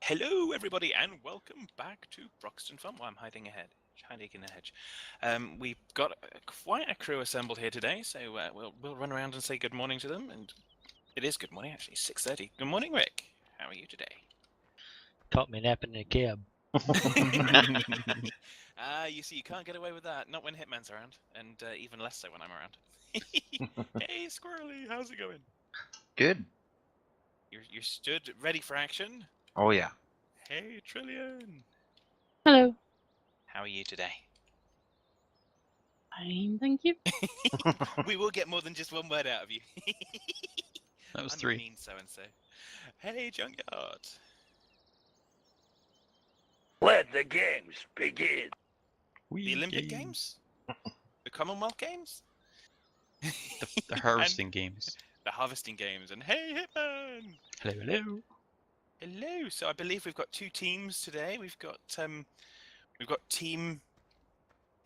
Hello, everybody, and welcome back to Broxton Farm. Well, I'm hiding in the hedge. We've got quite a crew assembled here today, so we'll run around and say good morning to them. And it is good morning, actually, 6:30. Good morning, Rick. How are you today? Caught me napping in a cab. You see, you can't get away with that. Not when Hitman's around, and even less so when I'm around. Hey, Squirrely, how's it going? Good. You're stood ready for action. Oh yeah. Hey, Trillian. Hello. How are you today? Fine, thank you. We will get more than just one word out of you. That was I'm 3. mean so-and-so. Hey, Junkyard. Let the games begin. The Olympic Games? The Commonwealth Games? The harvesting games. The Harvesting Games. And hey, Hitman! Hello, hello. Hello. So I believe we've got two teams today. We've got Team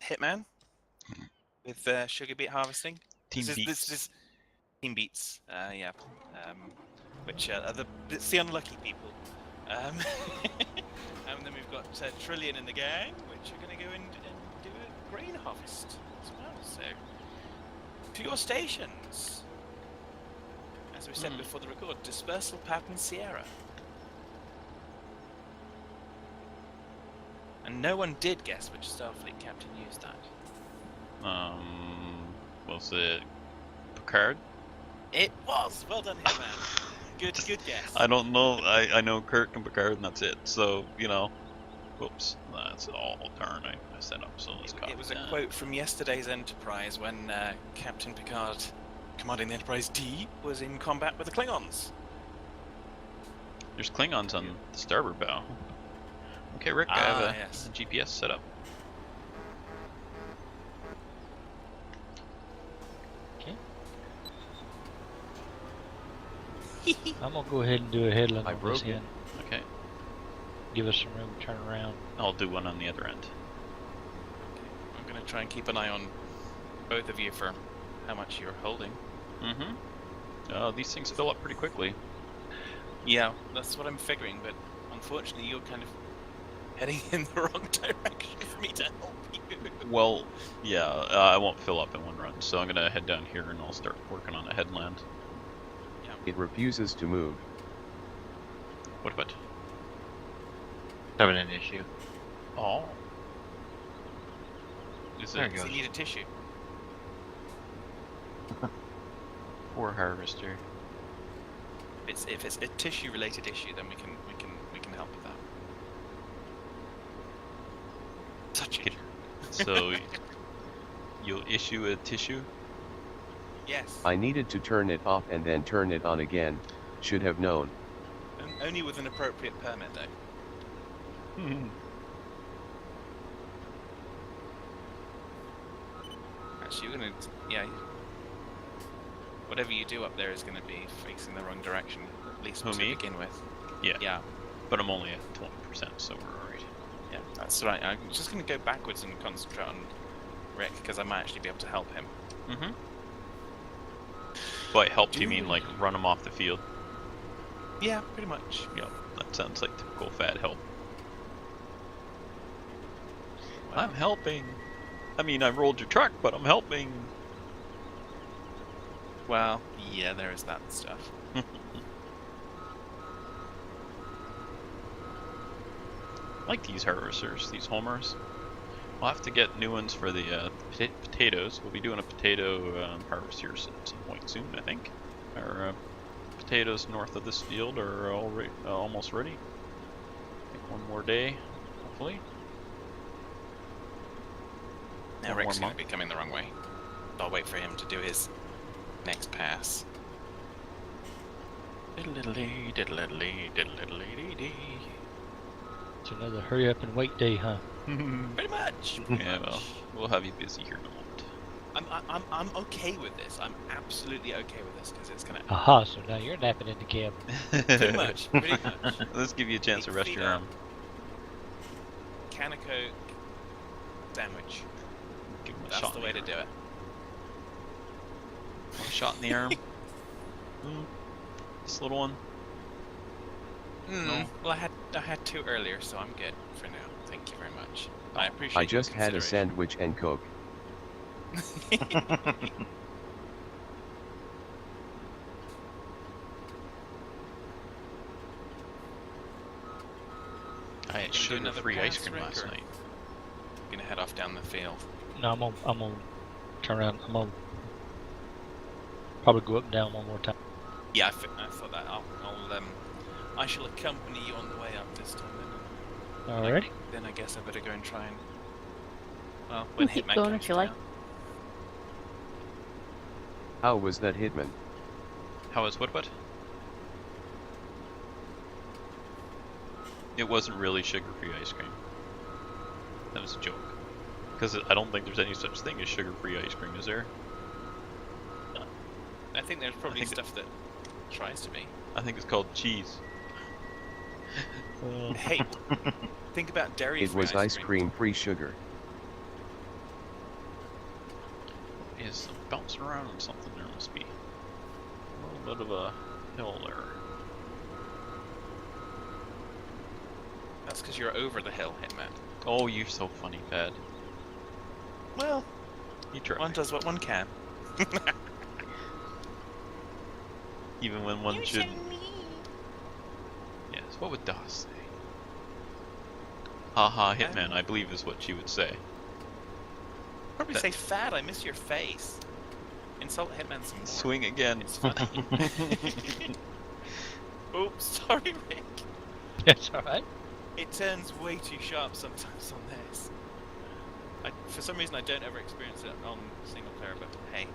Hitman with sugar beet harvesting. Team This Beets. is Team Beets. Yeah. Which are it's the unlucky people. And then we've got Trillian in the gang, which are going to go and do a grain harvest as well. So, to your stations. As we said before the record, Dispersal Pattern Sierra. And no one did guess which Starfleet captain used that. Was it Picard? It was! Well done, Hitman. Good guess. I don't know. I know Kirk and Picard, and that's it. So, whoops. That's all turn I set up, so let's copy It was a that. quote from yesterday's Enterprise when Captain Picard, commanding the Enterprise D, was in combat with the Klingons. There's Klingons on the starboard bow. Okay, Rick, I have yes. a GPS set up. Okay. I'm gonna go ahead and do a headland I on broke this it. end. Okay, Give us some room to turn around. I'll do one on the other end. I'm going to try and keep an eye on both of you for how much you're holding. These things fill up pretty quickly. Yeah, that's what I'm figuring, but unfortunately you're kind of heading in the wrong direction for me to help you. Well, yeah, I won't fill up in one run, so I'm gonna head down here and I'll start working on a headland. It refuses to move. What about? Having an issue. Oh. Is There it it Does goes. he need a tissue? poor harvester? If it's a tissue related issue, then we can help with that. Such a Get- So you'll issue a tissue? Yes. I needed to turn it off and then turn it on again. Should have known. Only with an appropriate permit, though. Actually, you're gonna, yeah. Whatever you do up there is gonna be facing the wrong direction, at least Who, to me? begin with. Yeah. Yeah. But I'm only at 20%, so we're alright. Yeah, that's right. I'm just gonna go backwards and concentrate on Rick because I might actually be able to help him. By help, do you mean like run him off the field? Yeah, pretty much. Yeah, that sounds like typical fat help. Well, I'm helping. I mean, I rolled your truck, but I'm helping. well, yeah, there is that stuff. I like these harvesters, these homers. We'll have to get new ones for the potatoes. We'll be doing a potato harvest here at some point soon, I think. Our potatoes north of this field are already almost ready. I think one more day, hopefully. Now One Rick's more gonna be coming the wrong way. I'll wait for him to do his next pass. Diddle-diddle-dee, diddle-diddle-dee, diddle-diddle-dee-dee. It's another hurry up and wait day, huh? Pretty much. Yeah, well, we'll have you busy here in a moment. I'm okay with this. I'm absolutely okay with this because it's gonna Aha, so now you're napping in the cab. pretty much. Let's give you a chance to rest your arm. Can of Coke, sandwich. Give him a That's shot the in way to arm. do it. One shot in the arm. This little one. Well, I had 2 earlier, so I'm good for now. Thank you very much. I appreciate I just your had a consideration. sandwich and Coke. I had do sugar another free ice pass, cream Rick, last or- night. Gonna head off down the field. No, I'm gonna turn around. I'm gonna probably go up and down one more time. Yeah, I thought that. I shall accompany you on the way up this time. Then. Alrighty. Then I guess I better go and try and. Well, when Keep Hitman going comes if you like. down. How was that, Hitman? How is what? It wasn't really sugar-free ice cream. That was a joke. Because I don't think there's any such thing as sugar-free ice cream, is there? I think there's probably think stuff that tries to be. I think it's called cheese. Hey, think about dairy. It was ice cream free sugar. Is bouncing around on something there must be. A little bit of a hill there. That's because you're over the hill, Hitman. Oh, you're so funny, Pad. Well, You try. one does what one can. Even when one shouldn't. Yes, what would DOS say? Haha, Hitman, I believe is what she would say. Probably That- say fat. I miss your face. Insult Hitman some more. Swing again. It's funny. Oops, sorry, Rick. That's alright. It turns way too sharp sometimes on this. For some reason, I don't ever experience it on single player, but hey,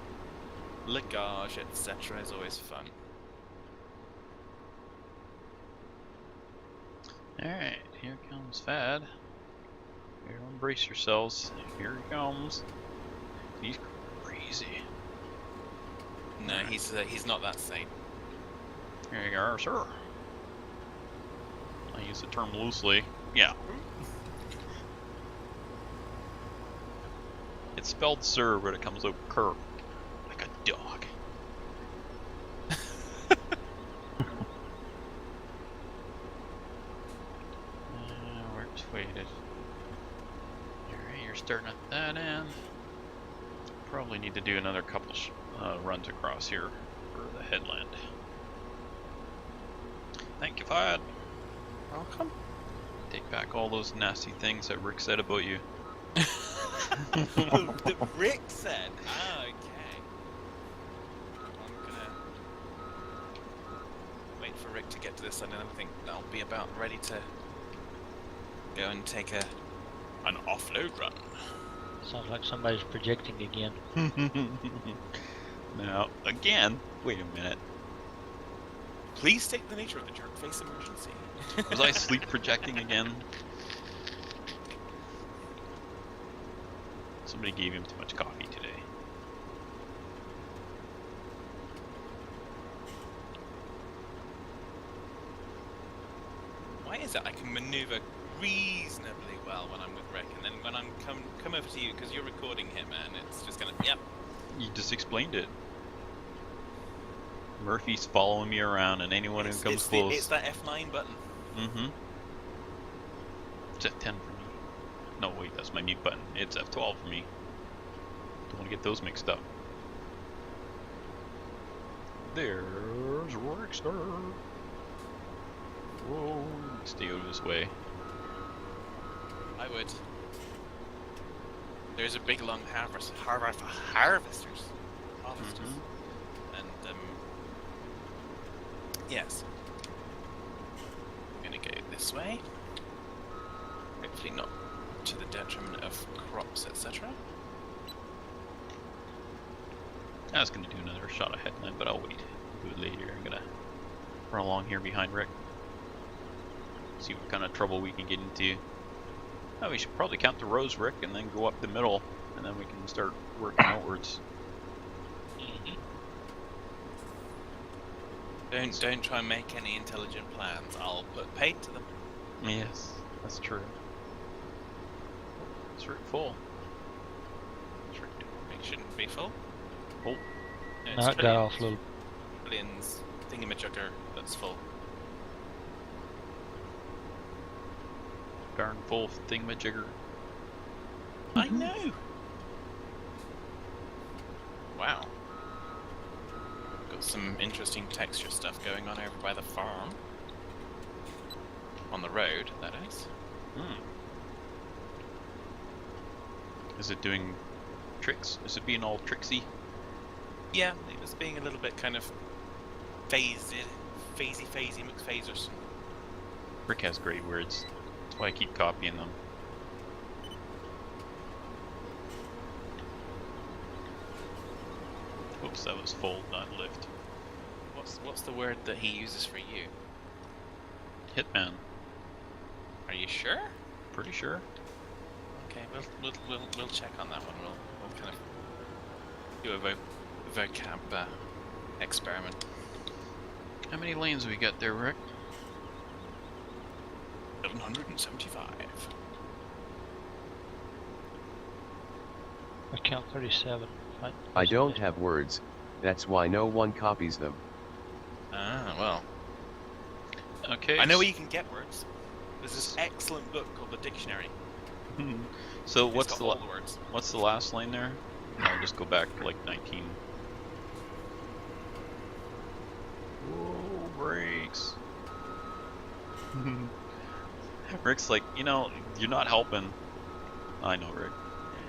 lagage, etc. is always fun. Alright, here comes Fad. Everyone brace yourselves. Here he comes. He's crazy. No, he's not that sane. Here you are, sir. I use the term loosely. Yeah. It's spelled sir, but it comes out cur. Like a dog. We're just waited. Alright, you're starting at that end. Probably need to do another couple runs across here for the headland. Thank you, Fad. Welcome. Take back all those nasty things that Rick said about you. Oh, that Rick said. Ah, okay. I'm gonna wait for Rick to get to this side, and I think I'll be about ready to go and take an offload run. Sounds like somebody's projecting again. Now, again, wait a minute. Please state the nature of the jerk face emergency. Was I sleep projecting again? Somebody gave him too much coffee today. Why is it I can maneuver reasonably well when I'm with Rick, and then when I'm come over to you because you're recording him, and it's just gonna yep. You just explained it. Murphy's following me around, and anyone who comes close. It's that F9 button. Mm-hmm. It's F10 for me. No, wait, that's my mute button. It's F12 for me. Don't want to get those mixed up. There's Rickster. Whoa, stay out of his way. I would. There's a big long harvesters, and yes. I'm gonna go this way. Hopefully not to the detriment of crops, etc. I was gonna do another shot of headline, but I'll wait. Do it later. I'm gonna run along here behind Rick. See what kind of trouble we can get into. Oh, we should probably count the rows, Rick, and then go up the middle, and then we can start working outwards. Don't try and make any intelligent plans. I'll put paid to them. Yes, that's true. It's Rick full. It shouldn't be full. Oh. No, No, it got offload. Trillions thingamajigger that's full. darn full thingamajigger. I know. Wow. Got some interesting texture stuff going on over by the farm. On the road, that is. Hmm. Is it doing tricks? Is it being all tricksy? Yeah, it was being a little bit kind of phasey, McPhasers. Rick has great words. That's why I keep copying them. Oops, that was fold, not lift. What's the word that he uses for you? Hitman. Are you sure? Pretty sure. Okay, we'll check on that one. We'll kind of do a vocab experiment. How many lanes we got there, Rick? 775. I count 37. I don't have words, that's why no one copies them. Ah, well. Okay. I know where you can get words. There's this excellent book called The Dictionary. So It's what's got the all the words? what's the last lane there? I'll just go back to like 19. Whoa, brakes. Rick's like, you know, you're not helping. I know, Rick.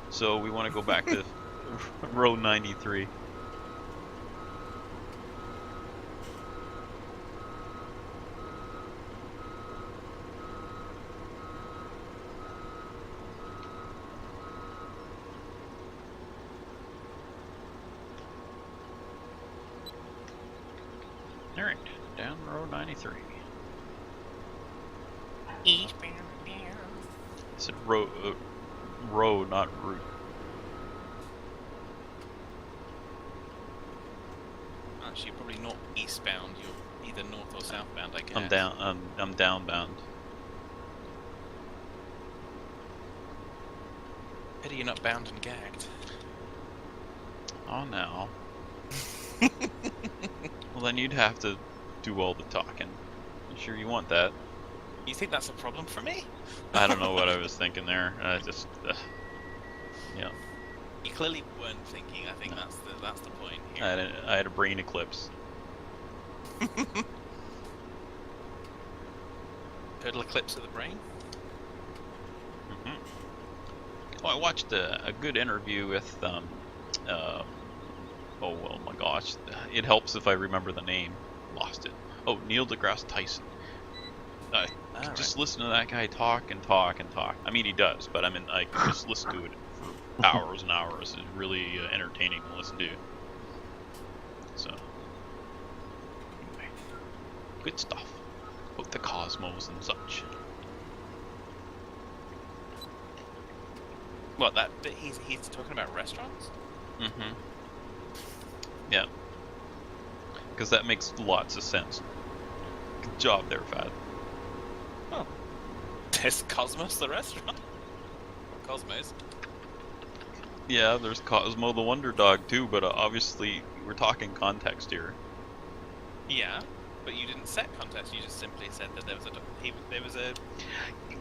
So we want to go back to row 93. Alright, down row 93. Eastbound. I said row, not route. Actually, you're probably not eastbound. You're either north or southbound, I guess. I'm down. I'm downbound. Pity you're not bound and gagged. Oh no. Well, then you'd have to do all the talking. You sure you want that? You think that's a problem for me? I don't know what I was thinking there. Yeah. You clearly weren't thinking. I think that's the point here. I had a brain eclipse. Total eclipse of the brain. Oh, I watched a good interview with oh well, my gosh, it helps if I remember the name. Lost it. Oh, Neil deGrasse Tyson. Just listen to that guy talk and talk and talk. I mean, he does, but I mean, I can just listen to it for hours and hours. It's really entertaining to listen to. So, anyway, good stuff about the cosmos and such. What that? But he's talking about restaurants. Mm-hmm. Yeah. Because that makes lots of sense. Good job there, Fad. Oh. Is Cosmos the restaurant? Cosmos. Yeah, there's Cosmo the Wonder Dog too, but obviously we're talking context here. Yeah, but you didn't set context. You just simply said that there was a.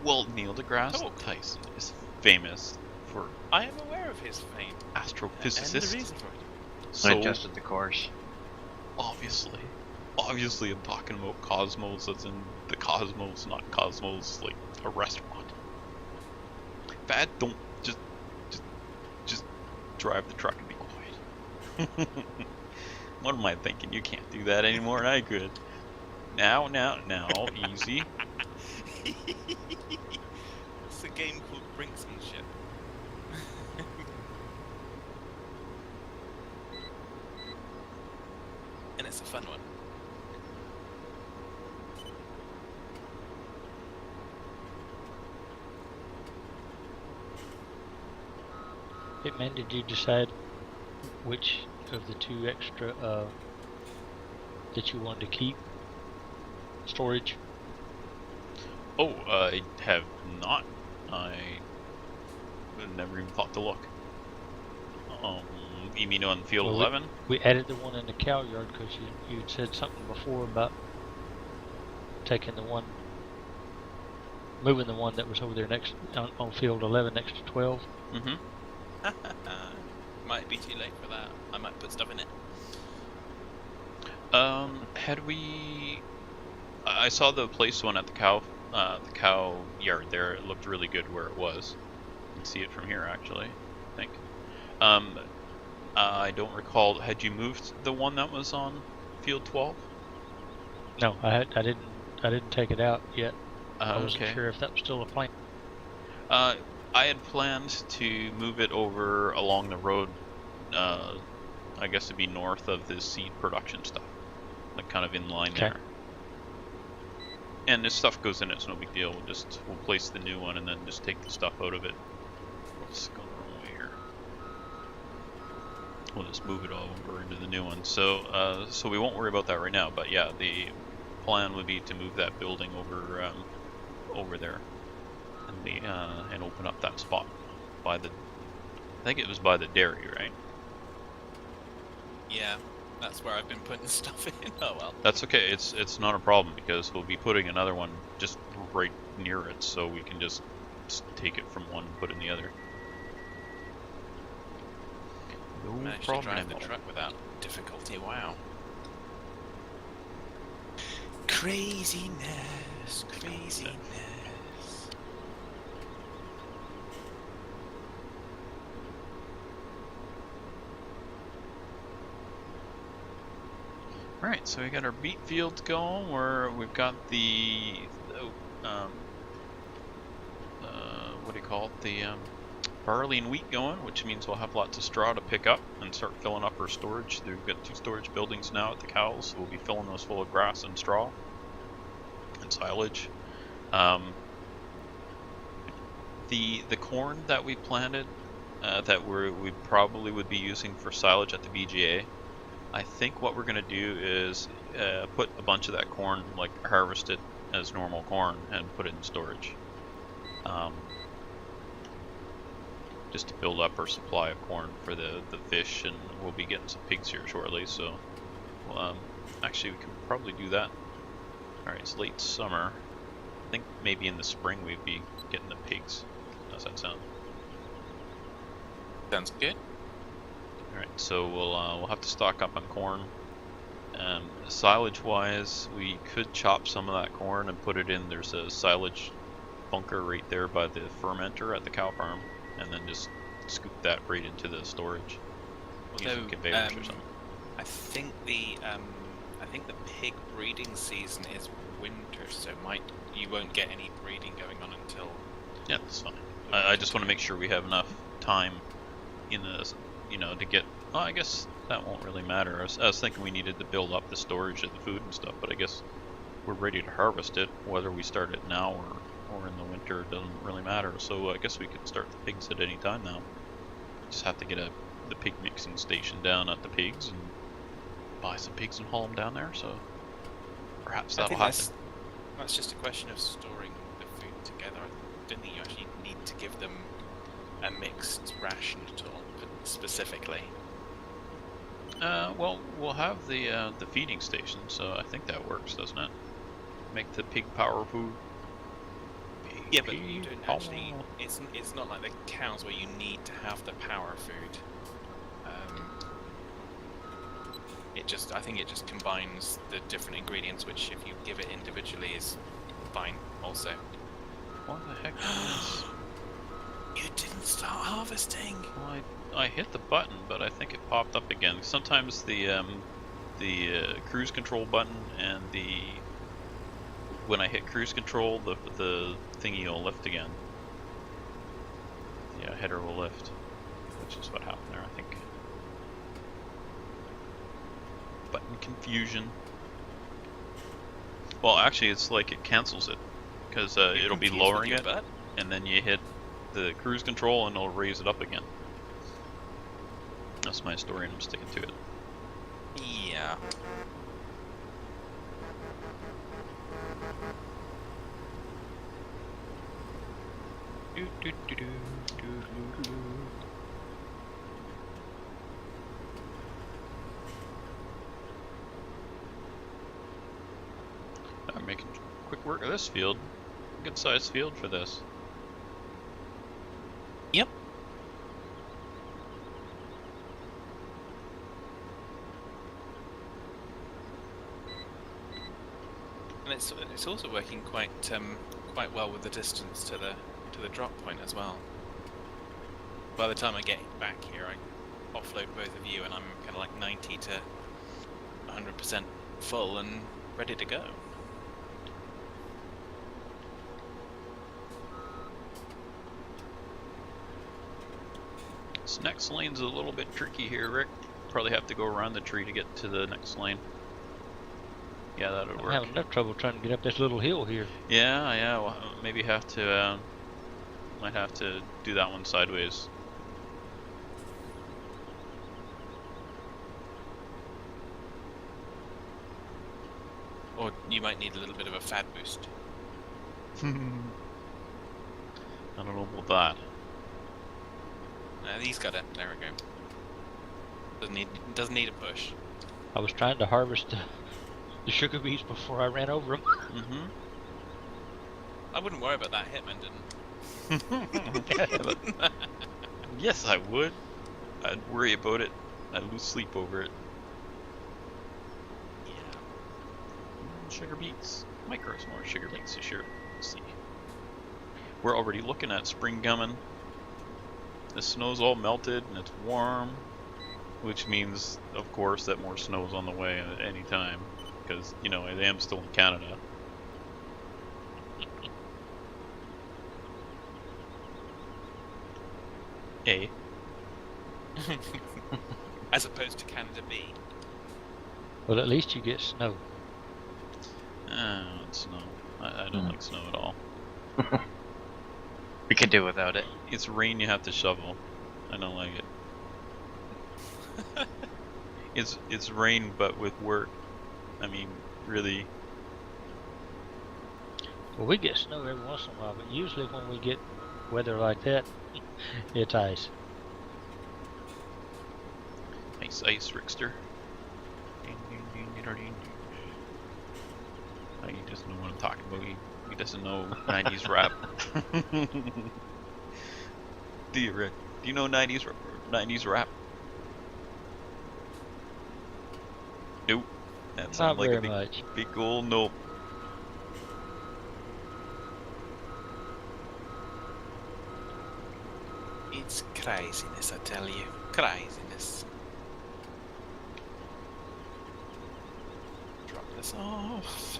Well, Neil deGrasse Talk. Tyson is famous for I am aware of his fame. astrophysicist. And the reason for it. I So adjusted the course. obviously I'm talking about cosmos as in the cosmos, not cosmos like a restaurant. Fad, don't just drive the truck and be quiet. What am I thinking? You can't do that anymore, and I could. Now, easy. It's a game called Brinksmanship. And it's a fun one. Hey man, did you decide which of the two extra that you wanted to keep? Storage? Oh, I have not. I never even thought to look. You mean on field Well, 11? We added the one in the cow yard because you said something before about taking the one moving the one that was over there next on field 11 next to 12. Mm-hmm. Might be too late for that. I might put stuff in it. Had we? I saw the place one at the cow yard there. It looked really good where it was. You can see it from here, actually, I think. I don't recall. Had you moved the one that was on field 12? No, I didn't take it out yet. I wasn't Okay. sure if that was still a plan. I had planned to move it over along the road. I guess it'd be north of the seed production stuff, like kind of in line Okay. there. And this stuff goes in, it's no big deal. We'll place the new one and then just take the stuff out of it. What's going on here? We'll just move it all over into the new one. So, so we won't worry about that right now. But yeah, the plan would be to move that building over, over there, and open up that spot by the. I think it was by the dairy, right? Yeah, that's where I've been putting stuff in. Oh well. That's okay. It's not a problem because we'll be putting another one just right near it, so we can just take it from one and put it in the other. No Managed to problem. drive the truck without difficulty. Wow. Craziness, craziness. Alright, so we got our beet fields going, where we've got the, what do you call it, the barley and wheat going, which means we'll have lots of straw to pick up and start filling up our storage. We've got 2 storage buildings now at the cows, so we'll be filling those full of grass and straw and silage. The corn that we planted, that we probably would be using for silage at the BGA, I think what we're going to do is put a bunch of that corn, like harvest it as normal corn and put it in storage. Just to build up our supply of corn for the fish, and we'll be getting some pigs here shortly, so actually we can probably do that. Alright, it's late summer. I think maybe in the spring we'd be getting the pigs. How's that sound? Sounds good. Alright, so we'll have to stock up on corn. Silage wise, we could chop some of that corn and put it in. There's a silage bunker right there by the fermenter at the cow farm, and then just scoop that right into the storage using conveyors or something. I think the pig breeding season is winter, so you won't get any breeding going on until. Yeah, that's fine. I just want to make sure we have enough time in the, to get. Well, I guess that won't really matter. I was thinking we needed to build up the storage of the food and stuff, but I guess we're ready to harvest it. Whether we start it now or in the winter, it doesn't really matter. So I guess we could start the pigs at any time now. Just have to get the pig mixing station down at the pigs and buy some pigs and haul them down there. So perhaps that'll happen. That's just a question of storing the food together. I don't think you actually need to give them a mixed ration at all, specifically. Well, we'll have the feeding station, so I think that works, doesn't it? Make the pig power food. Yeah, but you don't actually. It's not like the cows where you need to have the power food. I think it just combines the different ingredients, which if you give it individually is fine. Also. What the heck is this? You didn't start harvesting. Well, I hit the button, but I think it popped up again. Sometimes the cruise control button and when I hit cruise control, the thingy will lift again. Yeah, header will lift, which is what happened there, I think. Button confusion. Well, actually, it's like it cancels it because it'll be lowering it, and then you hit the cruise control and it'll raise it up again. That's my story, and I'm sticking to it. Yeah. I'm making quick work of this field. good sized field for this. Yep. And it's also working quite well with the distance to the drop point as well. By the time I get back here, I offload both of you, and I'm kind of like 90 to 100% full and ready to go. This next lane's a little bit tricky here, Rick. Probably have to go around the tree to get to the next lane. Yeah, that'll I'm work. having enough trouble trying to get up this little hill here. Yeah. Well, maybe have to. Might have to do that one sideways. Or you might need a little bit of a fad boost. I don't know about that. He's got it. There we go. Doesn't need a push. I was trying to harvest the sugar beets before I ran over them. Mm-hmm. I wouldn't worry about that. Hitman didn't. Yes, I would. I'd worry about it. I'd lose sleep over it. Yeah. Sugar beets. Might grow some more sugar beets this year. Let's see. We're already looking at spring coming. The snow's all melted and it's warm, which means, of course, that more snow's on the way at any time. Because, you know, I am still in Canada. A. As opposed to Canada B. Well, at least you get snow. It's snow. I don't like snow at all. We can do without it. It's rain you have to shovel. I don't like it. It's rain but with work. I mean, really. Well, we get snow every once in a while, but usually when we get weather like that, it's ice. Nice ice, Rickster. Oh, he doesn't know what I'm talking about. He doesn't know 90s rap. Do you, Rick? Do you know 90s rap? Nope. That Not sounds like very a much. big old nope. It's craziness, I tell you. Craziness. Drop this off.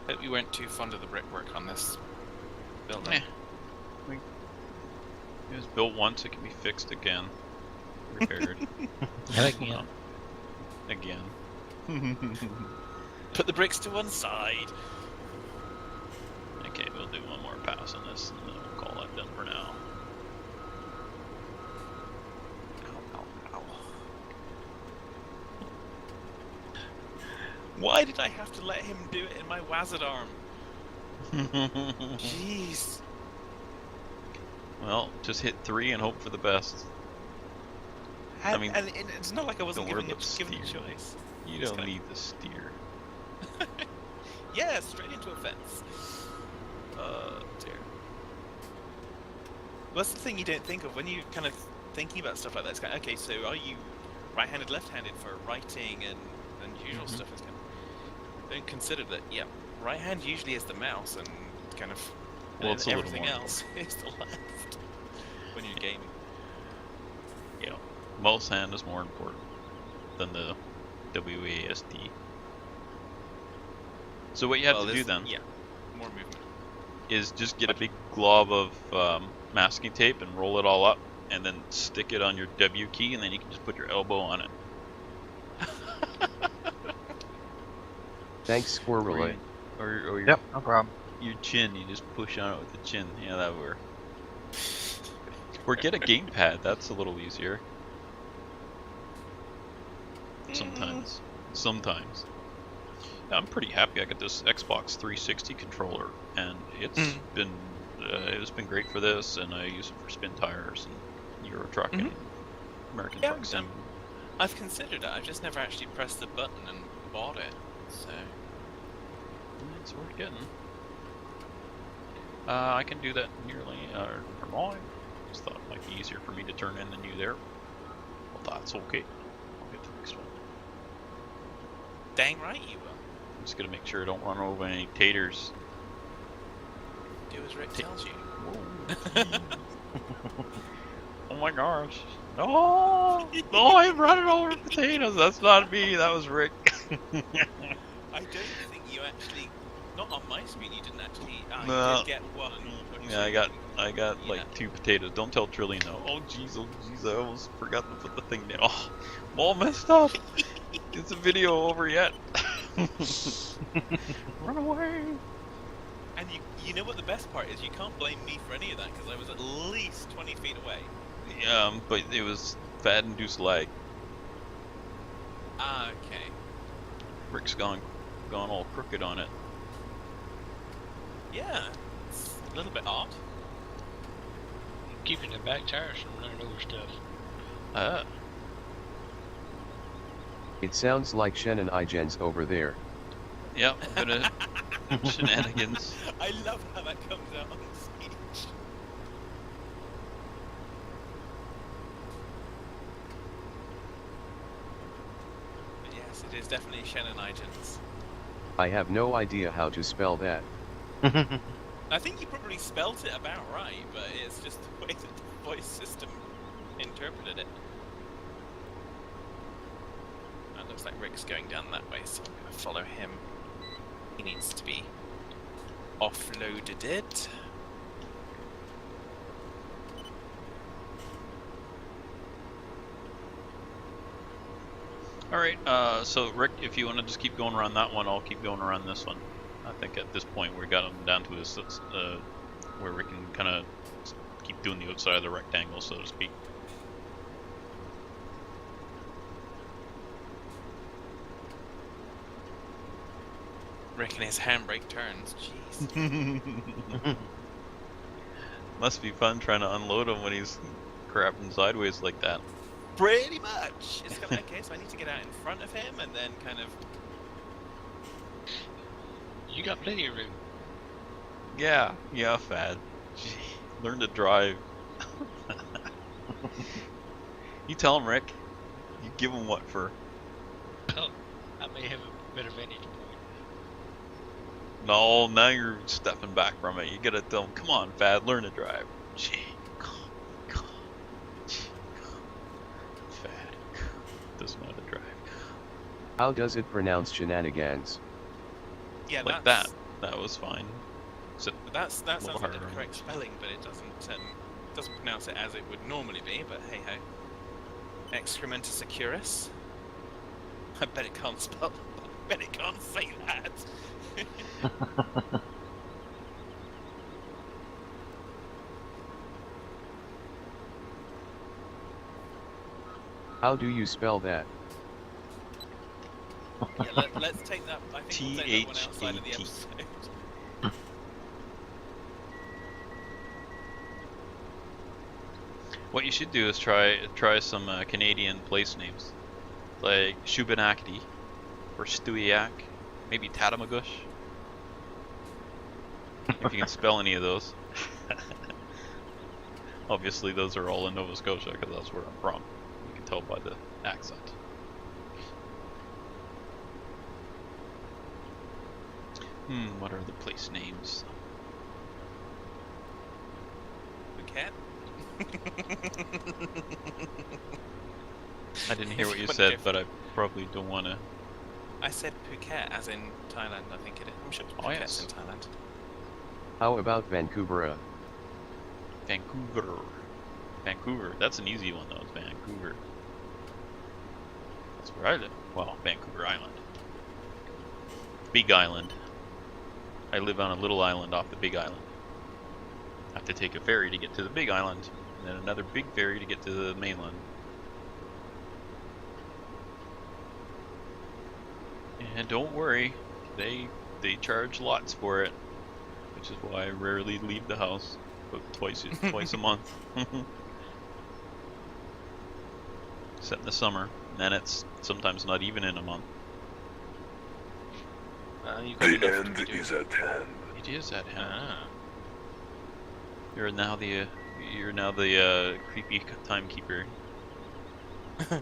Hope you weren't too fond of the brickwork on this building. Eh. It was built once, it can be fixed again. Repaired. And again, Again. Put the bricks to one side. Okay, we'll do one more pass on this and then we'll call that done for now. Ow, ow, ow. Why did I have to let him do it in my wazard arm? Jeez. Well, just hit 3 and hope for the best. I mean, and it's not like I wasn't don't worry given about given the steer. choice. You Just don't kinda- need the steer. Yeah, straight into a fence. Dear. Well, that's the thing you don't think of when you're kind of thinking about stuff like that. It's kind of, okay, so are you right-handed, left-handed for writing and usual stuff? It's kind of, don't consider that, yeah, right hand usually is the mouse and kind of, Well, and it's a little everything more else is the left when you're gaming. Yeah. Mouse hand is more important than the WASD. So what you have to do then Yeah, more movement. is just get a big glob of masking tape and roll it all up and then stick it on your W key and then you can just put your elbow on it. Thanks, Squirrely. Or your, Yep, no problem. your chin, you just push on it with the chin. Yeah, that would work. Or get a gamepad, that's a little easier. Sometimes. I'm pretty happy I got this Xbox 360 controller, and it's been great for this, and I use it for spin tires and Euro truck and American trucks. And I've considered it. I've just never actually pressed the button and bought it. So It's worth getting. I can do that nearly, or not. Just thought it might be easier for me to turn in than you there. Well, that's okay. I'll get the next one. dang right you will. I'm just gonna make sure I don't run over any taters. Do as Rick tells you. Whoa. Oh my gosh. Oh, no, I'm running over potatoes. That's not me. That was Rick. I don't think you actually. Not on my screen. You didn't actually. No. You did get one. or Yeah, two. I got Yeah. like 2 potatoes. Don't tell Trillian though. Oh jeez, I almost forgot to put the thing down. Oh, I'm all messed up. Is the video over yet? Run away. And you know what the best part is? You can't blame me for any of that because I was at least 20 feet away. Yeah, but it was fad-induced lag. Ah, okay. Rick's gone all crooked on it. Yeah, it's a little bit odd. Keeping the back tires from running over stuff. Ah, It sounds like Shen and iGens over there. yep, a bit of shenanigans. I love how that comes out on the speech. But yes, it is definitely Shannon Igents. I have no idea how to spell that. I think you probably spelt it about right, but it's just the way that the voice system interpreted it. It looks like Rick's going down that way, so I'm going to follow him. He needs to be offloaded it. Alright, so Rick, if you want to just keep going around that one, I'll keep going around this one. I think at this point we got him down to his, where we can kind of keep doing the outside of the rectangle, so to speak. Rick and his handbrake turns, jeez. Must be fun trying to unload him when he's crapping sideways like that. Pretty much. It's kind of okay, so I need to get out in front of him and then kind of. You got plenty of room. Yeah, Fad. Gee, learn to drive. You tell him, Rick. You give him what for? Oh, I may have a better vantage point. No, now you're stepping back from it. You gotta tell him, come on, Fad, learn to drive. Gee, come on. Gee, Fad doesn't know how to drive. How does it pronounce shenanigans? Yeah, Like that's, that. That was fine. So, that sounds little like the harder. correct spelling, but it doesn't pronounce it as it would normally be. But hey ho. Excrementus securus. I bet it can't spell. I bet it can't say that. How do you spell that? Yeah, let's take that. I think we'll take that one outside of the T-H-A-T. episode. What you should do is try some Canadian place names, like Shubenacadie, or Stewiacke, maybe Tatamagush. If you can spell any of those. Obviously, those are all in Nova Scotia because that's where I'm from. You can tell by the accent. What are the place names? Phuket. I didn't hear what you If said, if- but I probably don't want to. I said Phuket, as in Thailand. I think it is. I'm sure Oh, Phuket's yes. in Thailand. How about Vancouver? Vancouver. That's an easy one though. It's Vancouver. That's where I live. Well, Vancouver Island. Big Island. I live on a little island off the Big Island. I have to take a ferry to get to the Big Island, and then another big ferry to get to the mainland. And don't worry, they charge lots for it, which is why I rarely leave the house, about twice a month. Except in the summer. And then it's sometimes not even in a month. You've got enough to end be doing. is at hand. It is at hand. Ah. You're now the creepy timekeeper.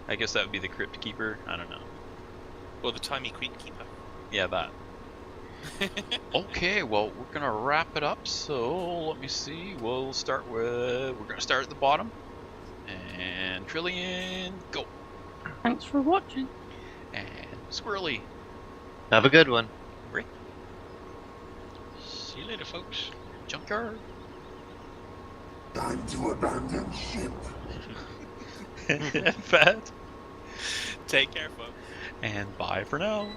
I guess that would be the crypt keeper. I don't know. Or the timey creep keeper. Yeah, that. Okay, well, we're gonna wrap it up. So let me see. We're gonna start at the bottom. And Trillion, go. Thanks for watching. And Squirrely. Have a good one. See you later, folks. Junkyard. Time to abandon ship. Fat. Take care, folks. And bye for now.